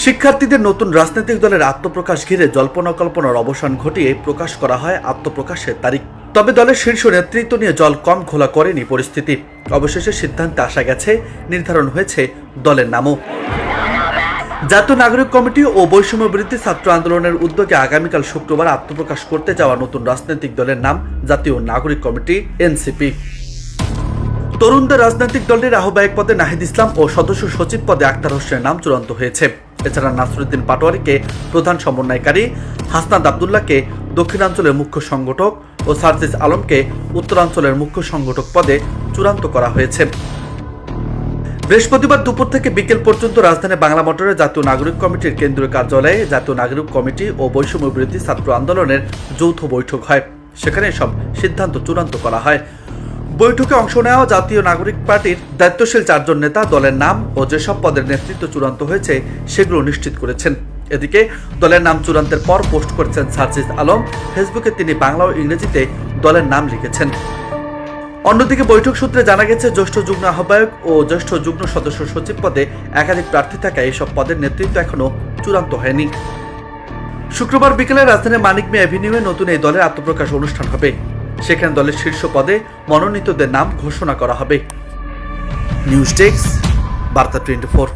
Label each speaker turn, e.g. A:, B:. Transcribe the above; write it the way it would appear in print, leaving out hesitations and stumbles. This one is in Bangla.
A: শিক্ষার্থীদের নতুন রাজনৈতিক দলের আত্মপ্রকাশ ঘিরে জল্পনা কল্পনার অবসান ঘটিয়ে প্রকাশ করা হয় আত্মপ্রকাশের তারিখ। তবে দলের শীর্ষ নেতৃত্ব নিয়ে জল কম ঘোলা করেনি পরিস্থিতি। অবশেষে সিদ্ধান্তে আসা গেছে, নির্ধারণ হয়েছে দলের নামও। জাতীয় নাগরিক কমিটি ও বৈষম্য বিরোধী ছাত্র আন্দোলনের উদ্যোগে আগামীকাল শুক্রবার আত্মপ্রকাশ করতে যাওয়া নতুন রাজনৈতিক দলের নাম জাতীয় নাগরিক কমিটি এনসিপি। তরুণদের রাজনৈতিক দলটির আহ্বায়ক পদে নাহিদ ইসলাম ও সদস্য সচিব পদে আক্তার হোসেনের নাম চূড়ান্ত হয়েছে। এছাড়া নাসরুদ্দিন পাটোয়ারিকে প্রধান সমন্বয়কারী, হাসনাত আবদুল্লাহকে দক্ষিণাঞ্চলের মুখ্য সংগঠক ও সার্জিস আলমকে উত্তরাঞ্চলের মুখ্য সংগঠক পদে চূড়ান্ত করা হয়েছে। বৃহস্পতিবার দুপুর থেকে বিকেল পর্যন্ত রাজধানী বাংলা মোটরে জাতীয় নাগরিক কমিটির কেন্দ্রীয় কার্যালয়ে জাতীয় নাগরিক কমিটি ও বৈষম্য বিরোধী ছাত্র আন্দোলনের যৌথ বৈঠক হয়। সেখানে সব সিদ্ধান্ত চূড়ান্ত করা হয়। বৈঠকে অংশ নেওয়া জাতীয় নাগরিক পার্টির দায়িত্বশীল 4 জন নেতা দলের নাম ও যেসব পদের নেতৃত্ব চূড়ান্ত হয়েছে সেগুলো নিশ্চিত করেছেন। এদিকে দলের নাম চূড়ান্তের পর পোস্ট করেছেন সার্জিস আলম। ফেসবুকে তিনি বাংলা ও ইংরেজিতে দলের নাম লিখেছেন। অন্যদিকে বৈঠক সূত্রে জানা গেছে, জ্যেষ্ঠ যুগ্ম আহ্বায়ক ও জ্যেষ্ঠ যুগ্ম সদস্য সচিব পদে একাধিক প্রার্থী থাকায় এসব পদের নেতৃত্ব এখনো চূড়ান্ত হয়নি। শুক্রবার বিকেলে রাজধানীর মানিক মিয়া এভিনিউয়ে নতুন এই দলের আত্মপ্রকাশ অনুষ্ঠান হবে। সেখানে দলের শীর্ষ পদে মনোনীতদের নাম ঘোষণা করা হবে। নিউজ ডেস্ক, বার্তা 24।